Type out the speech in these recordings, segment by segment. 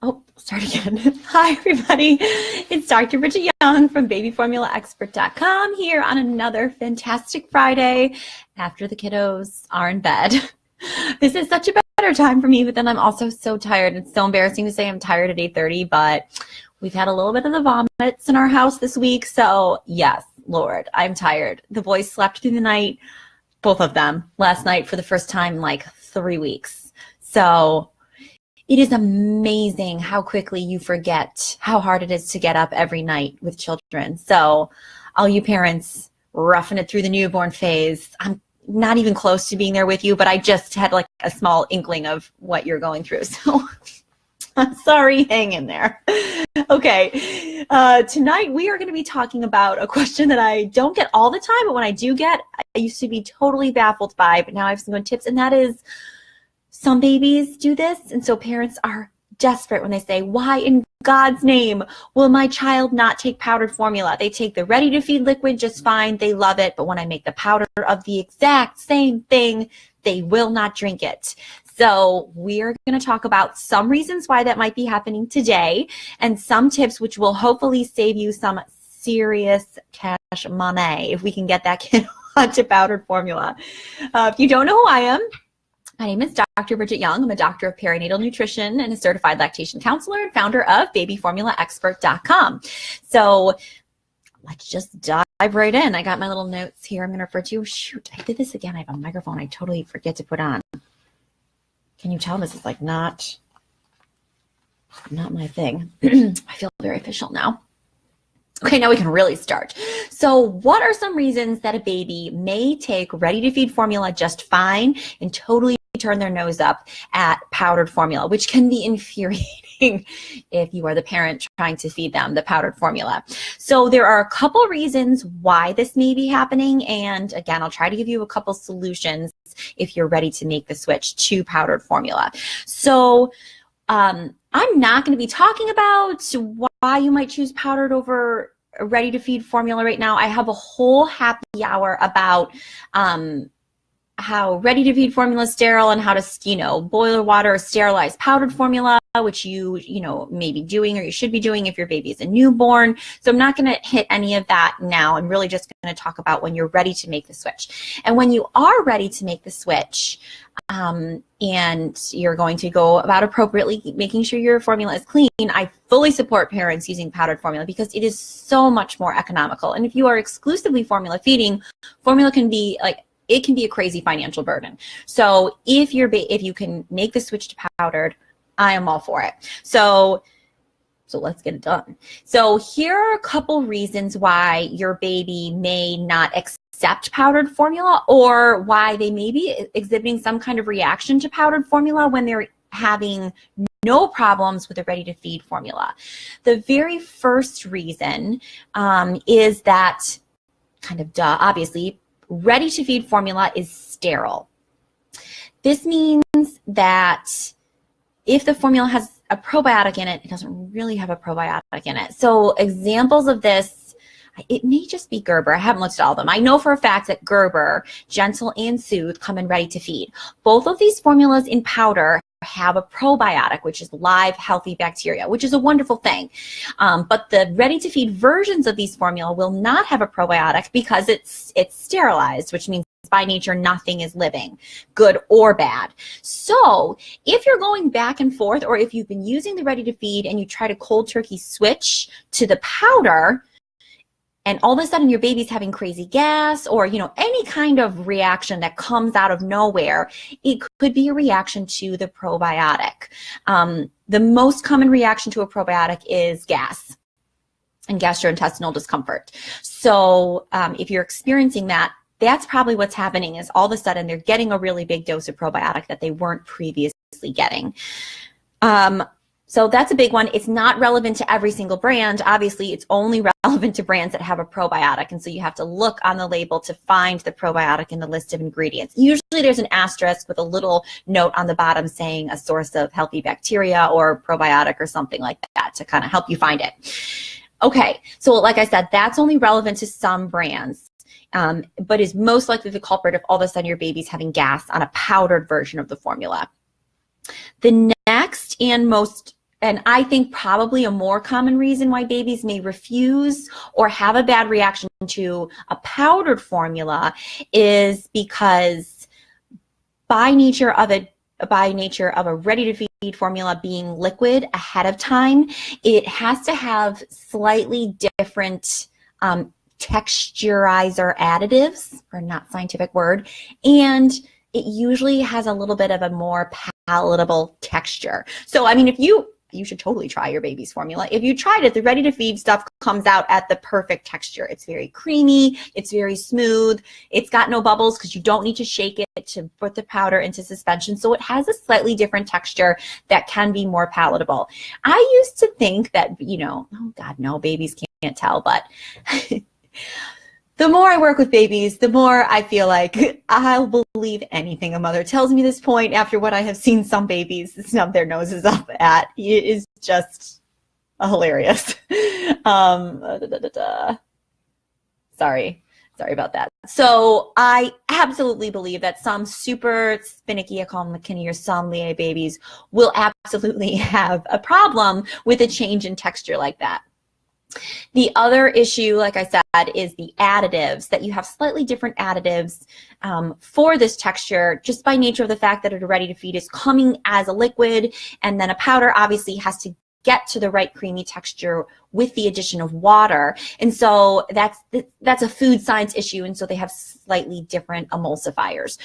Oh, start again. Hi, everybody. It's Dr. Bridget Young from babyformulaexpert.com here on another fantastic Friday after the kiddos are in bed. This is such a better time for me, but then I'm also so tired. It's so embarrassing to say I'm tired at 8:30, but we've had a little bit of the vomits in our house this week. So yes, Lord, I'm tired. The boys slept through the night, both of them, last night for the first time in like 3 weeks. So it is amazing how quickly you forget how hard it is to get up every night with children. So all you parents roughing it through the newborn phase, I'm not even close to being there with you, but I just had like a small inkling of what you're going through. So I'm sorry, hang in there. Okay, tonight we are going to be talking about a question that I don't get all the time, but when I do get, I used to be totally baffled by, but now I have some good tips, and that is, some babies do this, and so parents are desperate when they say, why in God's name will my child not take powdered formula? They take the ready-to-feed liquid just fine. They love it. But when I make the powder of the exact same thing, they will not drink it. So we're going to talk about some reasons why that might be happening today and some tips which will hopefully save you some serious cash money if we can get that kid onto powdered formula. If you don't know who I am, my name is Dr. Bridget Young. I'm a doctor of perinatal nutrition and a certified lactation counselor and founder of babyformulaexpert.com. So let's just dive right in. I got my little notes here I'm going to refer to. Shoot, I did this again. I have a microphone I totally forget to put on. Can you tell this is like not my thing? I feel very official now. Okay, now we can really start. So what are some reasons that a baby may take ready-to-feed formula just fine and totally turn their nose up at powdered formula, which can be infuriating if you are the parent trying to feed them the powdered formula. So there are a couple reasons why this may be happening. And again, I'll try to give you a couple solutions if you're ready to make the switch to powdered formula. So I'm not going to be talking about why you might choose powdered over ready-to-feed formula right now. I have a whole happy hour about how ready-to-feed formula is sterile and how to, boil water or sterilize powdered formula, which you may be doing or you should be doing if your baby is a newborn. So I'm not going to hit any of that now. I'm really just going to talk about when you're ready to make the switch. And when you are ready to make the switch, and you're going to go about appropriately making sure your formula is clean, I fully support parents using powdered formula because it is so much more economical. And if you are exclusively formula feeding, formula can be it can be a crazy financial burden. So if you can make the switch to powdered, I am all for it. So let's get it done. So here are a couple reasons why your baby may not accept powdered formula or why they may be exhibiting some kind of reaction to powdered formula when they're having no problems with a ready-to-feed formula. The very first reason is that, kind of duh, obviously, ready-to-feed formula is sterile. This means that if the formula has a probiotic in it, it doesn't really have a probiotic in it. So examples of this, it may just be Gerber. I haven't looked at all of them. I know for a fact that Gerber, Gentle, and Soothe come in ready to feed. Both of these formulas in powder have a probiotic, which is live healthy bacteria, which is a wonderful thing. But the ready-to-feed versions of these formula will not have a probiotic because it's sterilized, which means by nature nothing is living, good or bad. So if you're going back and forth, or if you've been using the ready-to-feed and you try to cold turkey switch to the powder, and all of a sudden your baby's having crazy gas or, any kind of reaction that comes out of nowhere, it could be a reaction to the probiotic. The most common reaction to a probiotic is gas and gastrointestinal discomfort. So if you're experiencing that, that's probably what's happening is all of a sudden they're getting a really big dose of probiotic that they weren't previously getting. So that's a big one. It's not relevant to every single brand. Obviously, it's only relevant to brands that have a probiotic. And so you have to look on the label to find the probiotic in the list of ingredients. Usually there's an asterisk with a little note on the bottom saying a source of healthy bacteria or probiotic or something like that to kind of help you find it. Okay, so like I said, that's only relevant to some brands. But is most likely the culprit if all of a sudden your baby's having gas on a powdered version of the formula. The next and most And I think probably a more common reason why babies may refuse or have a bad reaction to a powdered formula is because by nature of a ready-to-feed formula being liquid ahead of time, it has to have slightly different texturizer additives, or not scientific word, and it usually has a little bit of a more palatable texture. So, I mean, you should totally try your baby's formula. If you tried it, the ready-to-feed stuff comes out at the perfect texture. It's very creamy. It's very smooth. It's got no bubbles because you don't need to shake it to put the powder into suspension. So it has a slightly different texture that can be more palatable. I used to think that, oh God, no, babies can't tell, but the more I work with babies, the more I feel like I'll believe anything a mother tells me this point after what I have seen some babies snub their noses up at. It is just hilarious. Sorry about that. So I absolutely believe that some super finicky, I call them McKinney or sommelier babies, will absolutely have a problem with a change in texture like that. The other issue, like I said, is the additives, that you have slightly different additives for this texture just by nature of the fact that a ready-to-feed is coming as a liquid, and then a powder obviously has to get to the right creamy texture with the addition of water. And so that's a food science issue, and so they have slightly different emulsifiers.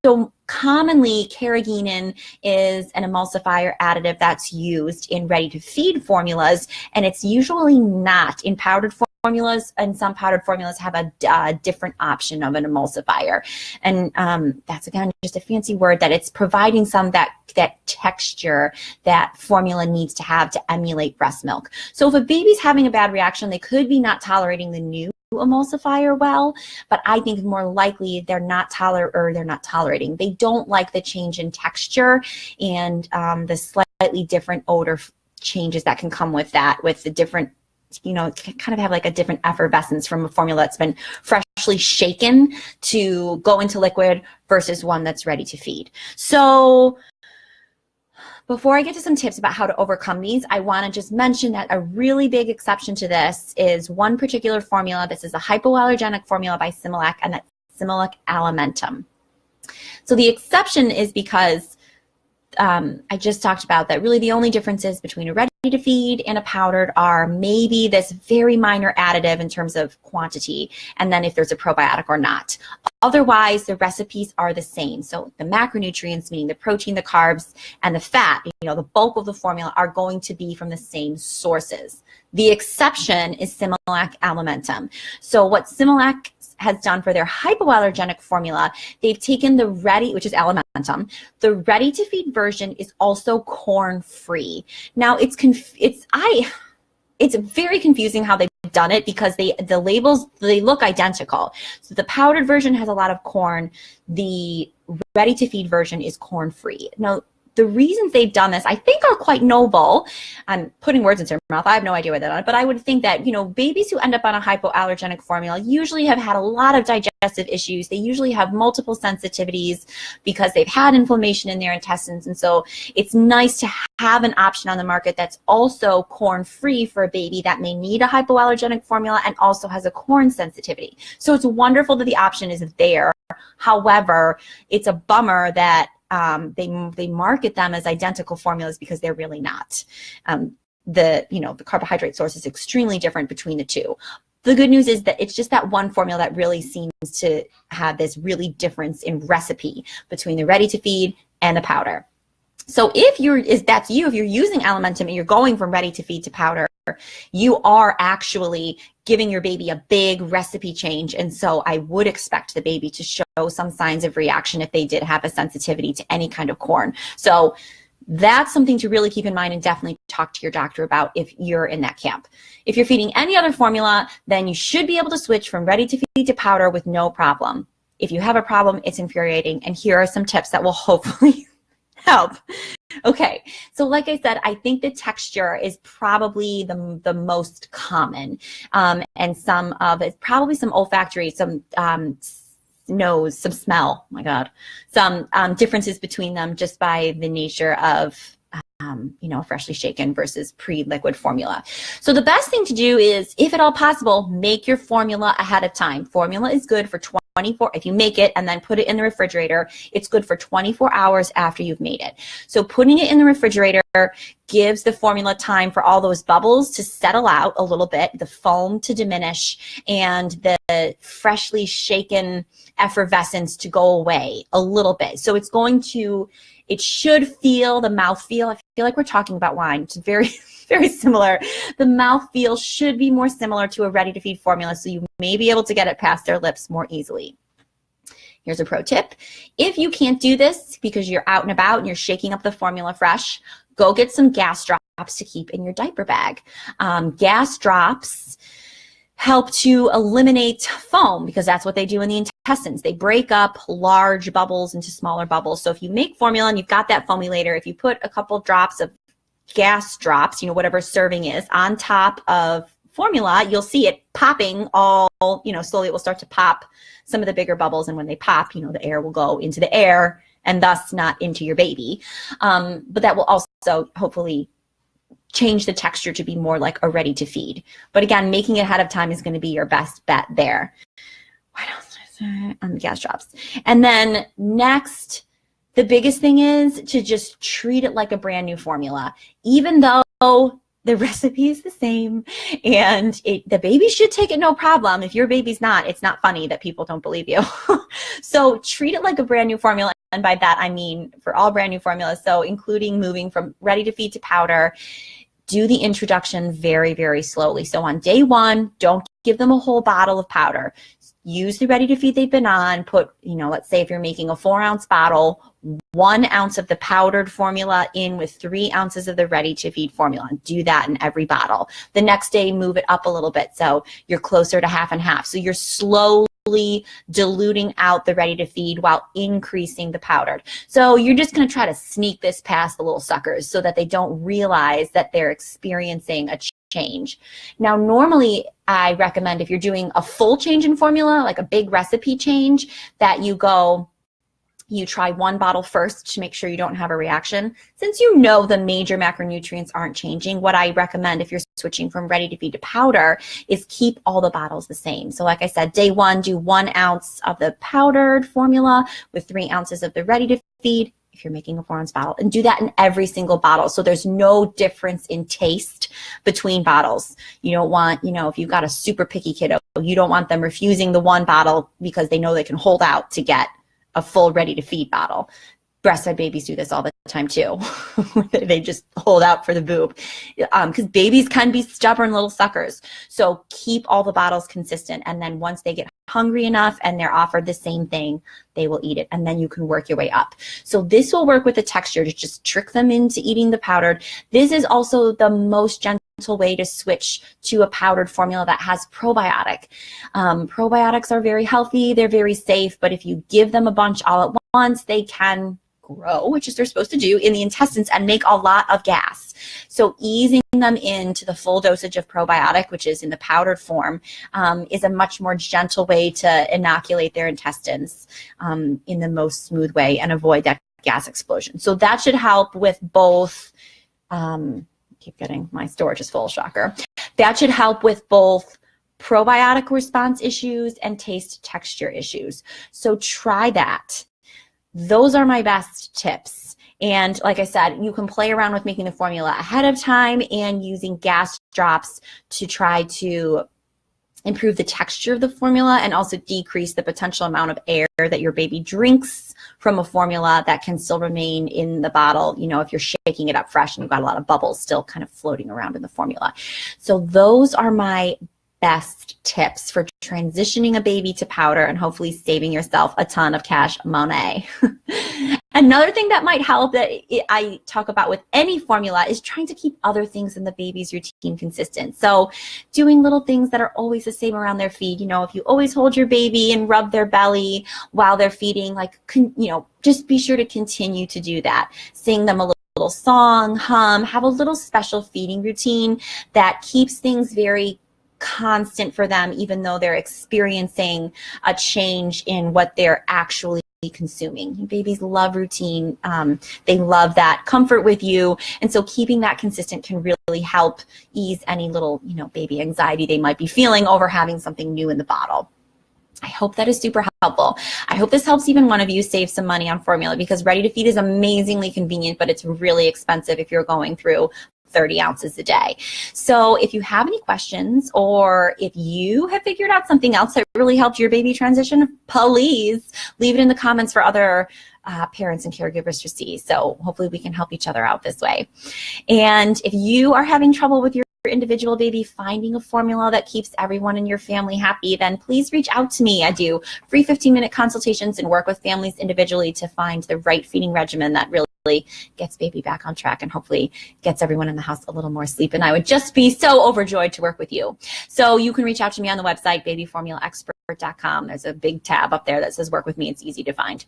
So commonly, carrageenan is an emulsifier additive that's used in ready-to-feed formulas, and it's usually not in powdered formulas, and some powdered formulas have a different option of an emulsifier. And that's, again, just a fancy word that it's providing some that texture that formula needs to have to emulate breast milk. So if a baby's having a bad reaction, they could be not tolerating the new emulsifier well, but I think more likely they're not tolerating. They don't like the change in texture and the slightly different odor changes that can come with that, with the different, kind of have like a different effervescence from a formula that's been freshly shaken to go into liquid versus one that's ready to feed. So before I get to some tips about how to overcome these, I want to just mention that a really big exception to this is one particular formula. This is a hypoallergenic formula by Similac, and that's Similac Alimentum. So the exception is because I just talked about that really the only differences between a ready-to-feed and a powdered are maybe this very minor additive in terms of quantity, and then if there's a probiotic or not. Otherwise, the recipes are the same. So the macronutrients, meaning the protein, the carbs, and the fat, the bulk of the formula are going to be from the same sources. The exception is Similac Alimentum. So what Similac has done for their hypoallergenic formula, they've taken which is Alimentum, the ready-to-feed version is also corn-free. Now it's very confusing how they've done it because the labels, they look identical. So the powdered version has a lot of corn. The ready-to-feed version is corn-free. Now, the reasons they've done this, I think, are quite noble. I'm putting words into your mouth. I have no idea what that is, but I would think that, babies who end up on a hypoallergenic formula usually have had a lot of digestive issues. They usually have multiple sensitivities because they've had inflammation in their intestines. And so it's nice to have an option on the market that's also corn-free for a baby that may need a hypoallergenic formula and also has a corn sensitivity. So it's wonderful that the option is there. However, it's a bummer that they market them as identical formulas because they're really not. The carbohydrate source is extremely different between the two. The good news is that it's just that one formula that really seems to have this really difference in recipe between the ready to feed and the powder. So if you're using Alimentum and you're going from ready to feed to powder, you are actually giving your baby a big recipe change. And so I would expect the baby to show some signs of reaction if they did have a sensitivity to any kind of corn. So that's something to really keep in mind and definitely talk to your doctor about if you're in that camp. If you're feeding any other formula, then you should be able to switch from ready to feed to powder with no problem. If you have a problem, it's infuriating. And here are some tips that will hopefully help. Okay, so like I said, I think the texture is probably the most common, and some of it, probably some olfactory, some nose, some smell, oh my God, some differences between them just by the nature of freshly shaken versus pre-liquid formula. So the best thing to do is, if at all possible, make your formula ahead of time. Formula is good for 24, if you make it and then put it in the refrigerator, it's good for 24 hours after you've made it. So putting it in the refrigerator gives the formula time for all those bubbles to settle out a little bit, the foam to diminish, and the freshly shaken effervescence to go away a little bit. So it should feel, the mouthfeel, I feel like we're talking about wine. It's very, very similar. The mouthfeel should be more similar to a ready-to-feed formula, so you may be able to get it past their lips more easily. Here's a pro tip. If you can't do this because you're out and about and you're shaking up the formula fresh, go get some gas drops to keep in your diaper bag. Gas drops help to eliminate foam because that's what they do in the intestines. They break up large bubbles into smaller bubbles. So if you make formula and you've got that foamy later, if you put a couple drops of gas drops, whatever serving is, on top of formula, you'll see it popping all, slowly it will start to pop some of the bigger bubbles. And when they pop, the air will go into the air and thus not into your baby. But that will also hopefully change the texture to be more like a ready to feed. But again, making it ahead of time is going to be your best bet there. What else did I say on the gas drops? And then next, the biggest thing is to just treat it like a brand new formula, even though the recipe is the same and the baby should take it no problem. If your baby's not, it's not funny that people don't believe you. So treat it like a brand new formula. And by that, I mean for all brand new formulas. So including moving from ready to feed to powder, do the introduction very, very slowly. So on day one, don't give them a whole bottle of powder. Use the ready to feed they've been on. Put, let's say if you're making a 4-ounce bottle, 1 ounce of the powdered formula in with 3 ounces of the ready to feed formula, and do that in every bottle. The next day, move it up a little bit so you're closer to half and half. So you're slowly diluting out the ready to feed while increasing the powdered. So you're just going to try to sneak this past the little suckers so that they don't realize that they're experiencing a change. Now, normally I recommend, if you're doing a full change in formula, like a big recipe change, that you try 1 bottle first to make sure you don't have a reaction. Since the major macronutrients aren't changing, what I recommend if you're switching from ready to feed to powder is keep all the bottles the same. So like I said, day 1, do 1 ounce of the powdered formula with 3 ounces of the ready to feed if you're making a 4-ounce bottle, and do that in every single bottle. So there's no difference in taste between bottles. You don't want, if you've got a super picky kiddo, you don't want them refusing the 1 bottle because they know they can hold out to get a full ready to feed bottle. Breastfed babies do this all the time too. They just hold out for the boob because babies can be stubborn little suckers. So keep all the bottles consistent. And then once they get hungry enough and they're offered the same thing, they will eat it. And then you can work your way up. So this will work with the texture to just trick them into eating the powdered. This is also the most gentle way to switch to a powdered formula that has probiotic. Probiotics are very healthy. They're very safe. But if you give them a bunch all at once, they can grow, which is they're supposed to do, in the intestines and make a lot of gas. So easing them into the full dosage of probiotic, which is in the powdered form, is a much more gentle way to inoculate their intestines in the most smooth way and avoid that gas explosion. So that should help with both, keep getting my storage is full, shocker. That should help with both probiotic response issues and taste texture issues. So try that. Those are my best tips. And like I said, you can play around with making the formula ahead of time and using gas drops to try to improve the texture of the formula and also decrease the potential amount of air that your baby drinks from a formula that can still remain in the bottle, if you're shaking it up fresh and you've got a lot of bubbles still kind of floating around in the formula. So those are my best tips for transitioning a baby to powder and hopefully saving yourself a ton of cash money. Another thing that might help that I talk about with any formula is trying to keep other things in the baby's routine consistent. So doing little things that are always the same around their feed. If you always hold your baby and rub their belly while they're feeding, just be sure to continue to do that. Sing them a little song, hum, have a little special feeding routine that keeps things very constant for them, even though they're experiencing a change in what they're actually consuming. Babies love routine. They love that comfort with you. And so keeping that consistent can really help ease any little, baby anxiety they might be feeling over having something new in the bottle. I hope that is super helpful. I hope this helps even one of you save some money on formula, because ready to feed is amazingly convenient, but it's really expensive if you're going through 30 ounces a day. So if you have any questions, or if you have figured out something else that really helped your baby transition, please leave it in the comments for other parents and caregivers to see. So hopefully we can help each other out this way. And if you are having trouble with your individual baby finding a formula that keeps everyone in your family happy, then please reach out to me. I do free 15-minute consultations and work with families individually to find the right feeding regimen that really gets baby back on track and hopefully gets everyone in the house a little more sleep. And I would just be so overjoyed to work with you. So you can reach out to me on the website, babyformulaexpert.com. There's a big tab up there that says work with me. It's easy to find.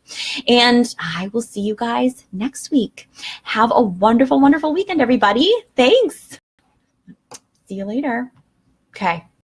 And I will see you guys next week. Have a wonderful, wonderful weekend, everybody. Thanks. See you later. Okay.